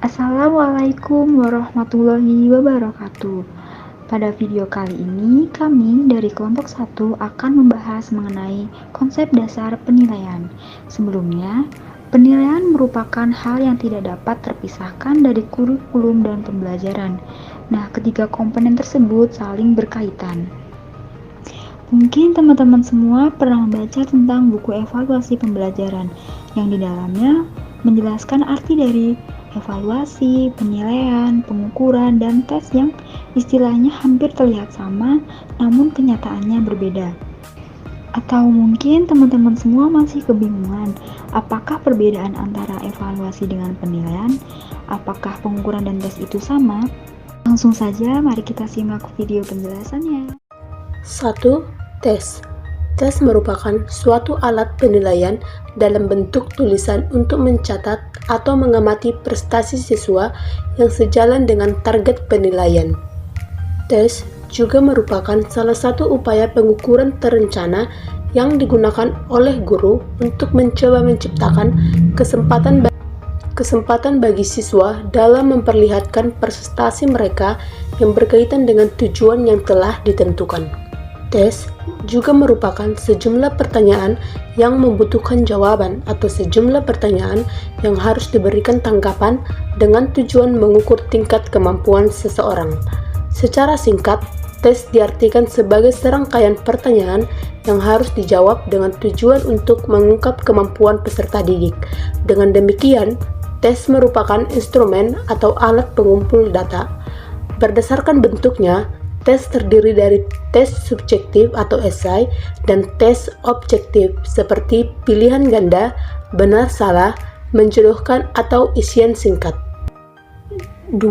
Assalamualaikum warahmatullahi wabarakatuh. Pada video kali ini, kami dari kelompok 1 akan membahas mengenai konsep dasar penilaian. Sebelumnya, penilaian merupakan hal yang tidak dapat terpisahkan dari kurikulum dan pembelajaran. Nah, ketiga komponen tersebut saling berkaitan. Mungkin teman-teman semua pernah membaca tentang buku evaluasi pembelajaran yang di dalamnya menjelaskan arti dari evaluasi, penilaian, pengukuran, dan tes yang istilahnya hampir terlihat sama, namun kenyataannya berbeda. Atau mungkin teman-teman semua masih kebingungan, apakah perbedaan antara evaluasi dengan penilaian? Apakah pengukuran dan tes itu sama? Langsung saja, mari kita simak video penjelasannya. 1. Tes. Tes merupakan suatu alat penilaian dalam bentuk tulisan untuk mencatat atau mengamati prestasi siswa yang sejalan dengan target penilaian. Tes juga merupakan salah satu upaya pengukuran terencana yang digunakan oleh guru untuk mencoba menciptakan kesempatan bagi siswa dalam memperlihatkan prestasi mereka yang berkaitan dengan tujuan yang telah ditentukan. Tes juga merupakan sejumlah pertanyaan yang membutuhkan jawaban atau sejumlah pertanyaan yang harus diberikan tanggapan dengan tujuan mengukur tingkat kemampuan seseorang. Secara singkat, tes diartikan sebagai serangkaian pertanyaan yang harus dijawab dengan tujuan untuk mengungkap kemampuan peserta didik. Dengan demikian, tes merupakan instrumen atau alat pengumpul data. Berdasarkan bentuknya, tes terdiri dari tes subjektif atau esai dan tes objektif seperti pilihan ganda, benar salah, menjodohkan atau isian singkat. 2.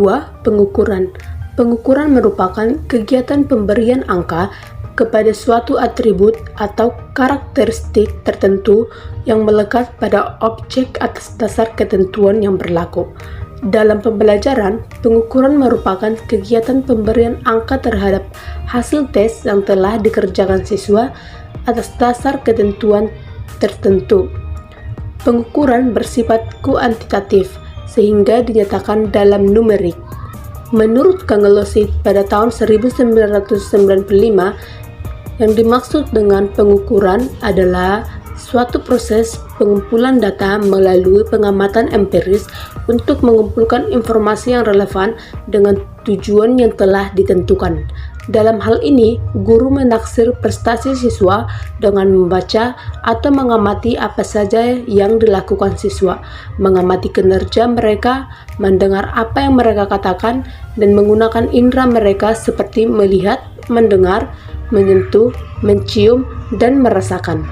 Pengukuran. Pengukuran merupakan kegiatan pemberian angka kepada suatu atribut atau karakteristik tertentu yang melekat pada objek atas dasar ketentuan yang berlaku. Dalam pembelajaran, pengukuran merupakan kegiatan pemberian angka terhadap hasil tes yang telah dikerjakan siswa atas dasar ketentuan tertentu. Pengukuran bersifat kuantitatif, sehingga dinyatakan dalam numerik. Menurut Kangelosi pada tahun 1995, yang dimaksud dengan pengukuran adalah suatu proses pengumpulan data melalui pengamatan empiris untuk mengumpulkan informasi yang relevan dengan tujuan yang telah ditentukan. Dalam hal ini, guru menaksir prestasi siswa dengan membaca atau mengamati apa saja yang dilakukan siswa, mengamati kinerja mereka, mendengar apa yang mereka katakan, dan menggunakan indera mereka seperti melihat, mendengar, menyentuh, mencium, dan merasakan.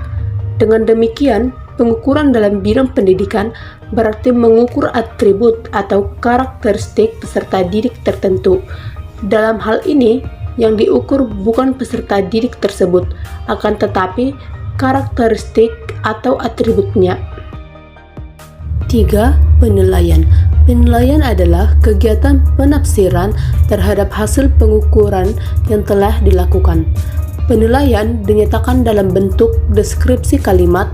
Dengan demikian, pengukuran dalam bidang pendidikan berarti mengukur atribut atau karakteristik peserta didik tertentu. Dalam hal ini, yang diukur bukan peserta didik tersebut, akan tetapi karakteristik atau atributnya. 3. Penilaian. Penilaian adalah kegiatan penafsiran terhadap hasil pengukuran yang telah dilakukan. Penilaian dinyatakan dalam bentuk deskripsi kalimat,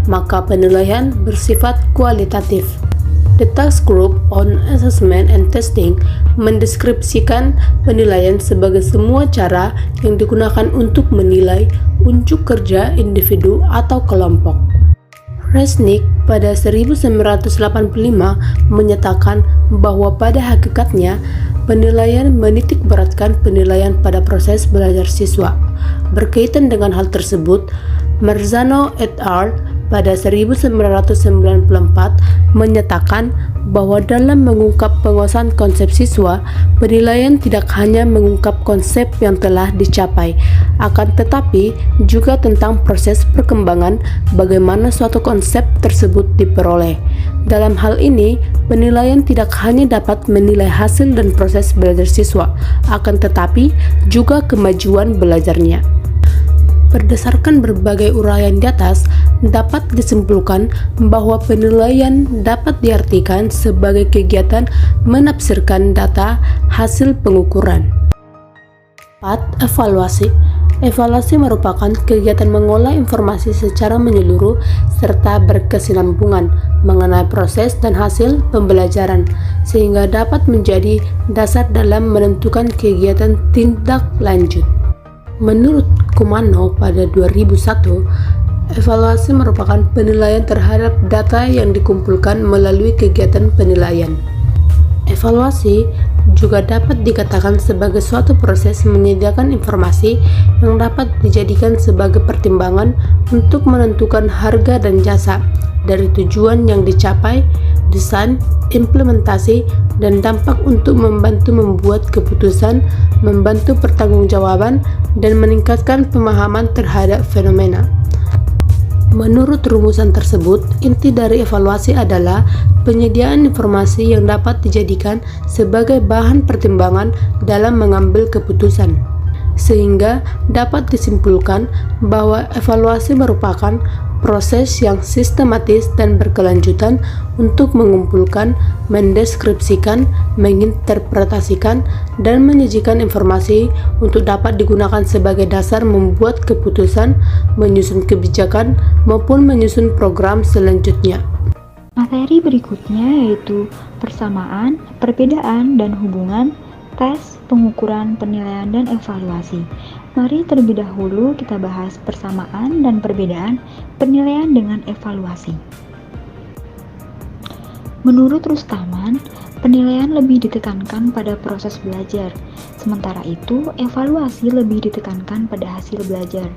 maka penilaian bersifat kualitatif. The Task Group on Assessment and Testing mendeskripsikan penilaian sebagai semua cara yang digunakan untuk menilai unjuk kerja individu atau kelompok. Resnick pada 1985 menyatakan bahwa pada hakikatnya penilaian menitik beratkan penilaian pada proses belajar siswa. Berkaitan dengan hal tersebut, Marzano et al. Pada 1994 menyatakan bahwa dalam mengungkap penguasaan konsep siswa, penilaian tidak hanya mengungkap konsep yang telah dicapai, akan tetapi juga tentang proses perkembangan bagaimana suatu konsep tersebut diperoleh. Dalam hal ini, penilaian tidak hanya dapat menilai hasil dan proses belajar siswa, akan tetapi juga kemajuan belajarnya. Berdasarkan berbagai uraian di atas, dapat disimpulkan bahwa penilaian dapat diartikan sebagai kegiatan menafsirkan data hasil pengukuran. 4. Evaluasi. Evaluasi merupakan kegiatan mengolah informasi secara menyeluruh serta berkesinambungan mengenai proses dan hasil pembelajaran, sehingga dapat menjadi dasar dalam menentukan kegiatan tindak lanjut. Menurut Kumano pada 2001, evaluasi merupakan penilaian terhadap data yang dikumpulkan melalui kegiatan penilaian. Evaluasi juga dapat dikatakan sebagai suatu proses menyediakan informasi yang dapat dijadikan sebagai pertimbangan untuk menentukan harga dan jasa dari tujuan yang dicapai, desain, implementasi, dan dampak untuk membantu membuat keputusan, membantu pertanggungjawaban, dan meningkatkan pemahaman terhadap fenomena. Menurut rumusan tersebut, inti dari evaluasi adalah penyediaan informasi yang dapat dijadikan sebagai bahan pertimbangan dalam mengambil keputusan, sehingga dapat disimpulkan bahwa evaluasi merupakan proses yang sistematis dan berkelanjutan untuk mengumpulkan, mendeskripsikan, menginterpretasikan, dan menyajikan informasi untuk dapat digunakan sebagai dasar membuat keputusan, menyusun kebijakan, maupun menyusun program selanjutnya. Materi berikutnya yaitu persamaan, perbedaan, dan hubungan tes, pengukuran, penilaian, dan evaluasi. Mari terlebih dahulu kita bahas persamaan dan perbedaan penilaian dengan evaluasi. Menurut Rustaman, penilaian lebih ditekankan pada proses belajar, sementara itu evaluasi lebih ditekankan pada hasil belajar.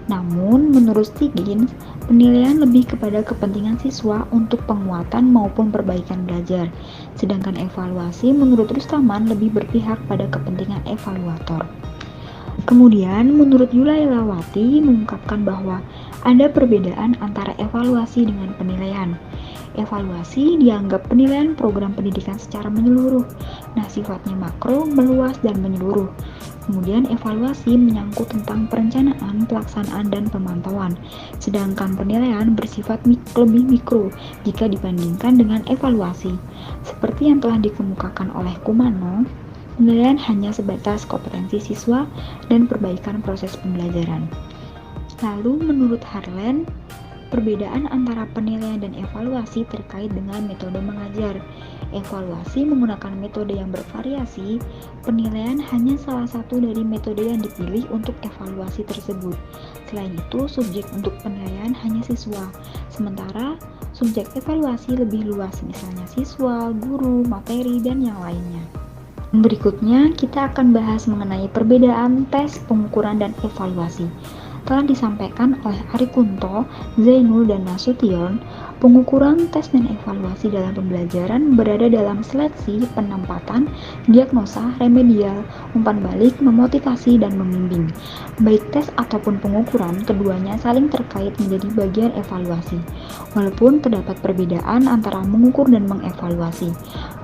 Namun, menurut Stiggins, penilaian lebih kepada kepentingan siswa untuk penguatan maupun perbaikan belajar, sedangkan evaluasi menurut Rustaman lebih berpihak pada kepentingan evaluator. Kemudian, menurut Yulailawati mengungkapkan bahwa ada perbedaan antara evaluasi dengan penilaian. Evaluasi dianggap penilaian program pendidikan secara menyeluruh. Nah, sifatnya makro, meluas, dan menyeluruh. Kemudian evaluasi menyangkut tentang perencanaan, pelaksanaan, dan pemantauan. Sedangkan penilaian bersifat lebih mikro jika dibandingkan dengan evaluasi. Seperti yang telah dikemukakan oleh Kumano, penilaian hanya sebatas kompetensi siswa dan perbaikan proses pembelajaran. Lalu menurut Harlan, perbedaan antara penilaian dan evaluasi terkait dengan metode mengajar. Evaluasi menggunakan metode yang bervariasi, penilaian hanya salah satu dari metode yang dipilih untuk evaluasi tersebut. Selain itu, subjek untuk penilaian hanya siswa, sementara subjek evaluasi lebih luas, misalnya siswa, guru, materi, dan yang lainnya. Berikutnya, kita akan bahas mengenai perbedaan tes, pengukuran, dan evaluasi. Telah disampaikan oleh Ari Kunto, Zainul, dan Nasution, pengukuran, tes, dan evaluasi dalam pembelajaran berada dalam seleksi, penempatan, diagnosa, remedial, umpan balik, memotivasi, dan membimbing. Baik tes ataupun pengukuran, keduanya saling terkait menjadi bagian evaluasi. Walaupun terdapat perbedaan antara mengukur dan mengevaluasi.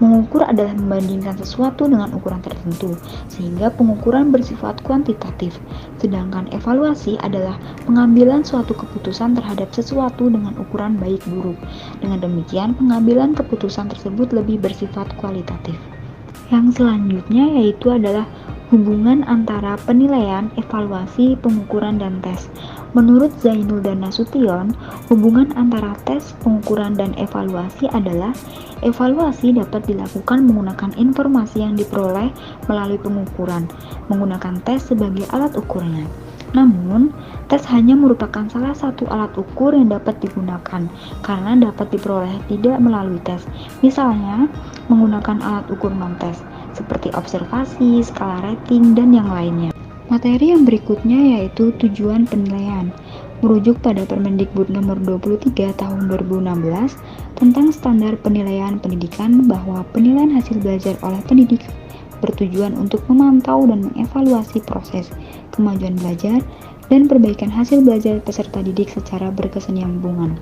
Mengukur adalah membandingkan sesuatu dengan ukuran tertentu, sehingga pengukuran bersifat kuantitatif, sedangkan evaluasi adalah pengambilan suatu keputusan terhadap sesuatu dengan ukuran baik buruk. Dengan demikian, pengambilan keputusan tersebut lebih bersifat kualitatif. Yang selanjutnya yaitu adalah hubungan antara penilaian, evaluasi, pengukuran, dan tes. Menurut Zainul dan Nasution, hubungan antara tes, pengukuran, dan evaluasi adalah evaluasi dapat dilakukan menggunakan informasi yang diperoleh melalui pengukuran, menggunakan tes sebagai alat ukurnya. Namun, tes hanya merupakan salah satu alat ukur yang dapat digunakan karena dapat diperoleh tidak melalui tes. Misalnya, menggunakan alat ukur non-tes seperti observasi, skala rating, dan yang lainnya. Materi yang berikutnya yaitu tujuan penilaian. Merujuk pada Permendikbud nomor 23 tahun 2016 tentang standar penilaian pendidikan bahwa penilaian hasil belajar oleh pendidik bertujuan untuk memantau dan mengevaluasi proses kemajuan belajar dan perbaikan hasil belajar peserta didik secara berkesinambungan.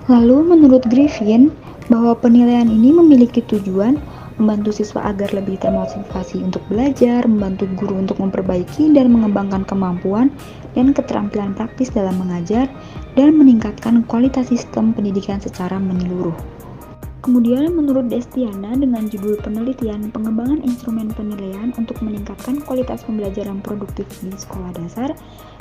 Lalu menurut Griffin, bahwa penilaian ini memiliki tujuan membantu siswa agar lebih termotivasi untuk belajar, membantu guru untuk memperbaiki dan mengembangkan kemampuan dan keterampilan praktis dalam mengajar, dan meningkatkan kualitas sistem pendidikan secara menyeluruh. Kemudian menurut Destiana dengan judul penelitian pengembangan instrumen penilaian untuk meningkatkan kualitas pembelajaran produktif di sekolah dasar,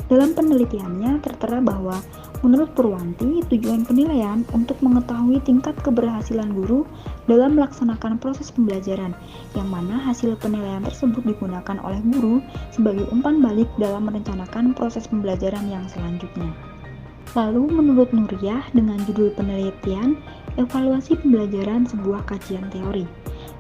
dalam penelitiannya tertera bahwa menurut Purwanti, tujuan penilaian untuk mengetahui tingkat keberhasilan guru dalam melaksanakan proses pembelajaran, yang mana hasil penilaian tersebut digunakan oleh guru sebagai umpan balik dalam merencanakan proses pembelajaran yang selanjutnya. Lalu menurut Nuriyah dengan judul penelitian evaluasi pembelajaran sebuah kajian teori.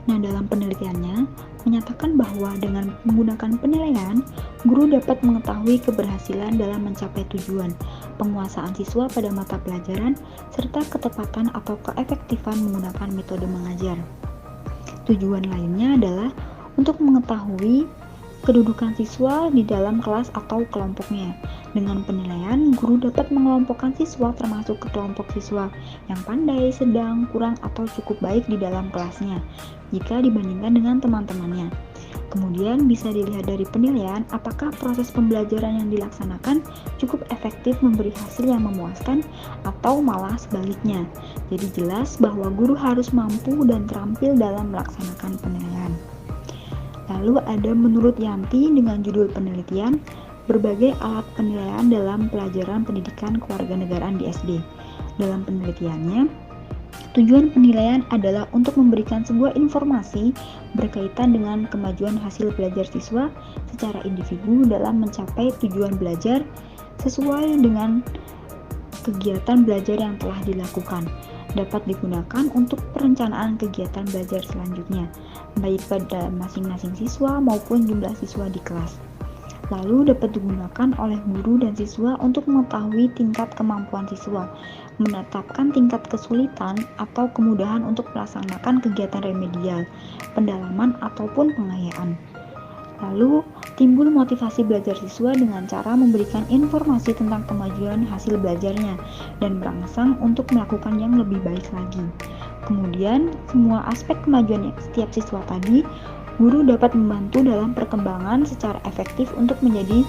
Nah, dalam penelitiannya menyatakan bahwa dengan menggunakan penilaian, guru dapat mengetahui keberhasilan dalam mencapai tujuan, penguasaan siswa pada mata pelajaran, serta ketepatan atau keefektifan menggunakan metode mengajar. Tujuan lainnya adalah untuk mengetahui kedudukan siswa di dalam kelas atau kelompoknya. Dengan penilaian, guru dapat mengelompokkan siswa termasuk ke kelompok siswa yang pandai, sedang, kurang, atau cukup baik di dalam kelasnya jika dibandingkan dengan teman-temannya. Kemudian bisa dilihat dari penilaian apakah proses pembelajaran yang dilaksanakan cukup efektif memberi hasil yang memuaskan atau malah sebaliknya. Jadi jelas bahwa guru harus mampu dan terampil dalam melaksanakan penilaian. Lalu ada menurut Yanti dengan judul penelitian berbagai alat penilaian dalam pelajaran pendidikan kewarganegaraan di SD. Dalam penelitiannya, tujuan penilaian adalah untuk memberikan sebuah informasi berkaitan dengan kemajuan hasil belajar siswa secara individu dalam mencapai tujuan belajar sesuai dengan kegiatan belajar yang telah dilakukan. Dapat digunakan untuk perencanaan kegiatan belajar selanjutnya, baik pada masing-masing siswa maupun jumlah siswa di kelas. Lalu dapat digunakan oleh guru dan siswa untuk mengetahui tingkat kemampuan siswa, menetapkan tingkat kesulitan atau kemudahan untuk melaksanakan kegiatan remedial, pendalaman ataupun pengayaan. Lalu timbul motivasi belajar siswa dengan cara memberikan informasi tentang kemajuan hasil belajarnya dan merangsang untuk melakukan yang lebih baik lagi. Kemudian semua aspek kemajuan setiap siswa tadi, guru dapat membantu dalam perkembangan secara efektif untuk menjadi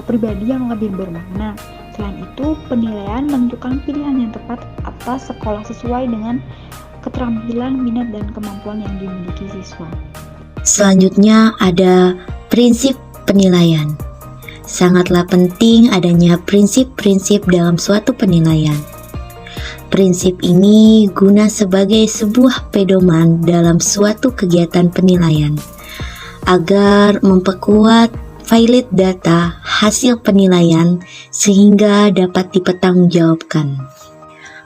pribadi yang lebih bermakna. Selain itu, penilaian menentukan pilihan yang tepat atas sekolah sesuai dengan keterampilan, minat, dan kemampuan yang dimiliki siswa. Selanjutnya ada prinsip penilaian. Sangatlah penting adanya prinsip-prinsip dalam suatu penilaian. Prinsip ini guna sebagai sebuah pedoman dalam suatu kegiatan penilaian agar memperkuat valid data hasil penilaian sehingga dapat dipertanggungjawabkan.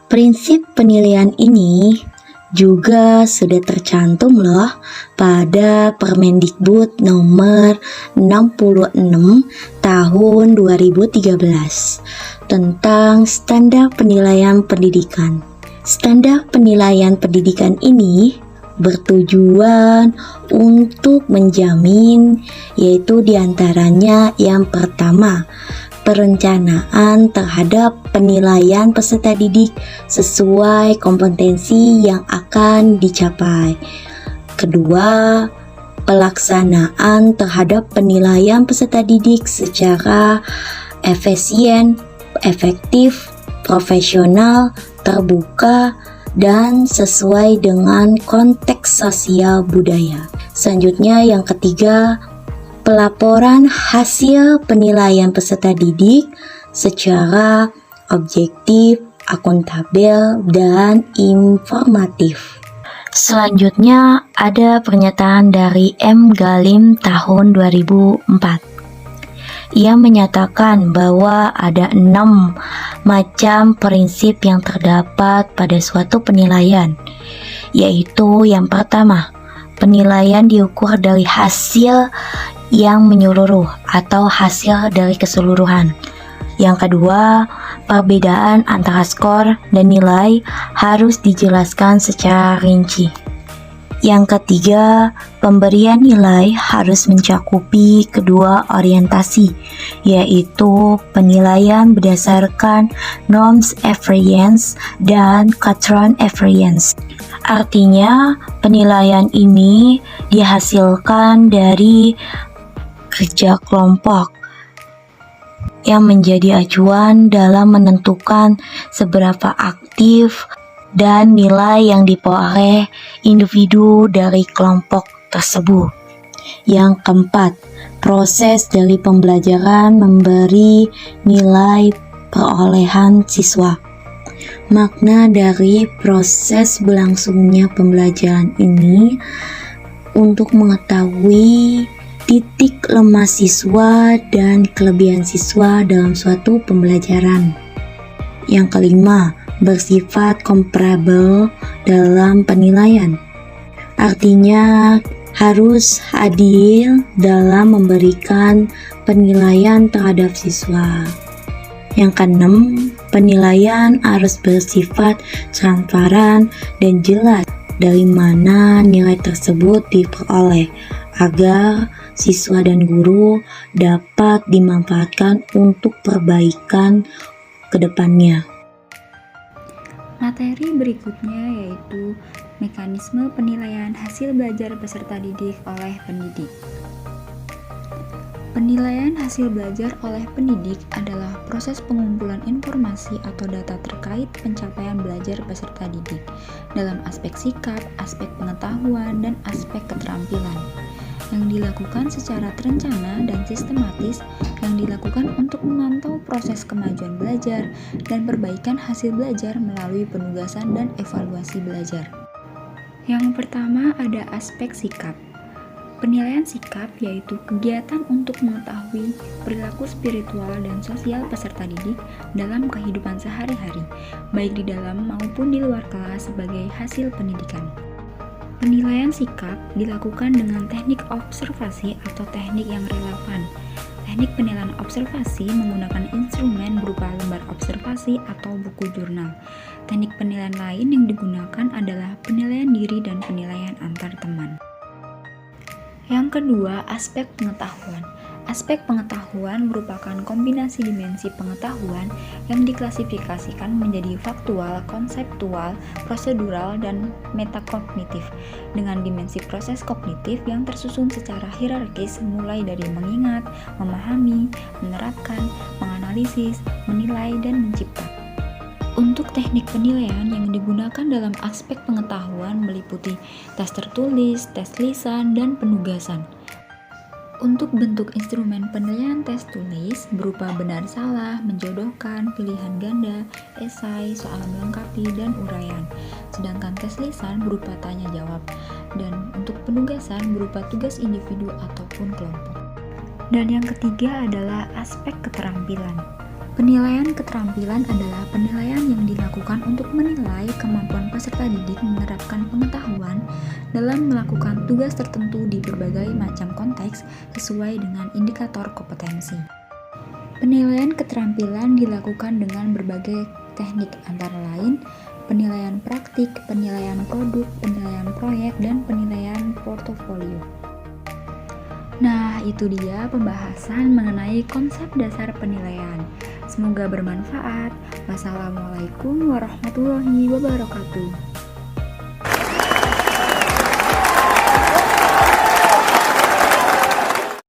Prinsip penilaian ini juga sudah tercantum loh pada Permendikbud nomor 66 tahun 2013 tentang standar penilaian pendidikan. Standar penilaian pendidikan ini bertujuan untuk menjamin, yaitu diantaranya yang pertama, perencanaan terhadap penilaian peserta didik sesuai kompetensi yang akan dicapai. Kedua, pelaksanaan terhadap penilaian peserta didik secara efisien, efektif, profesional, terbuka, dan sesuai dengan konteks sosial budaya. Selanjutnya yang ketiga, pelaporan hasil penilaian peserta didik secara objektif, akuntabel, dan informatif. Selanjutnya ada pernyataan dari M. Galim tahun 2004. Ia menyatakan bahwa ada 6 macam prinsip yang terdapat pada suatu penilaian, yaitu yang pertama, penilaian diukur dari hasil yang menyeluruh atau hasil dari keseluruhan. Yang kedua, perbedaan antara skor dan nilai harus dijelaskan secara rinci. Yang ketiga, pemberian nilai harus mencakupi kedua orientasi, yaitu penilaian berdasarkan norms experience dan Catron experience. Artinya, penilaian ini dihasilkan dari kerja kelompok yang menjadi acuan dalam menentukan seberapa aktif dan nilai yang diperoleh individu dari kelompok tersebut. Yang keempat, proses dari pembelajaran memberi nilai perolehan siswa. Makna dari proses berlangsungnya pembelajaran ini untuk mengetahui titik lemah siswa dan kelebihan siswa dalam suatu pembelajaran. Yang kelima, bersifat comparable dalam penilaian. Artinya harus adil dalam memberikan penilaian terhadap siswa. Yang keenam, penilaian harus bersifat transparan dan jelas dari mana nilai tersebut diperoleh agar siswa dan guru dapat dimanfaatkan untuk perbaikan ke depannya. Materi berikutnya yaitu mekanisme penilaian hasil belajar peserta didik oleh pendidik. Penilaian hasil belajar oleh pendidik adalah proses pengumpulan informasi atau data terkait pencapaian belajar peserta didik dalam aspek sikap, aspek pengetahuan, dan aspek keterampilan yang dilakukan secara terencana dan sistematis, yang dilakukan untuk memantau proses kemajuan belajar dan perbaikan hasil belajar melalui penugasan dan evaluasi belajar. Yang pertama ada aspek sikap. Penilaian sikap yaitu kegiatan untuk mengetahui perilaku spiritual dan sosial peserta didik dalam kehidupan sehari-hari, baik di dalam maupun di luar kelas sebagai hasil pendidikan. Penilaian sikap dilakukan dengan teknik observasi atau teknik yang relevan. Teknik penilaian observasi menggunakan instrumen berupa lembar observasi atau buku jurnal. Teknik penilaian lain yang digunakan adalah penilaian diri dan penilaian antar teman. Yang kedua, aspek pengetahuan. Aspek pengetahuan merupakan kombinasi dimensi pengetahuan yang diklasifikasikan menjadi faktual, konseptual, prosedural, dan metakognitif dengan dimensi proses kognitif yang tersusun secara hierarkis mulai dari mengingat, memahami, menerapkan, menganalisis, menilai, dan mencipta. Untuk teknik penilaian yang digunakan dalam aspek pengetahuan meliputi tes tertulis, tes lisan, dan penugasan. Untuk bentuk instrumen penilaian tes tulis berupa benar salah, menjodohkan, pilihan ganda, esai, soal melengkapi, dan uraian. Sedangkan tes lisan berupa tanya jawab, dan untuk penugasan berupa tugas individu ataupun kelompok. Dan yang ketiga adalah aspek keterampilan. Penilaian keterampilan adalah penilaian yang dilakukan untuk menilai kemampuan peserta didik menerapkan pengetahuan dalam melakukan tugas tertentu di berbagai macam konteks sesuai dengan indikator kompetensi. Penilaian keterampilan dilakukan dengan berbagai teknik antara lain penilaian praktik, penilaian produk, penilaian proyek, dan penilaian portofolio. Nah, itu dia pembahasan mengenai konsep dasar penilaian. Semoga bermanfaat. Wassalamualaikum warahmatullahi wabarakatuh.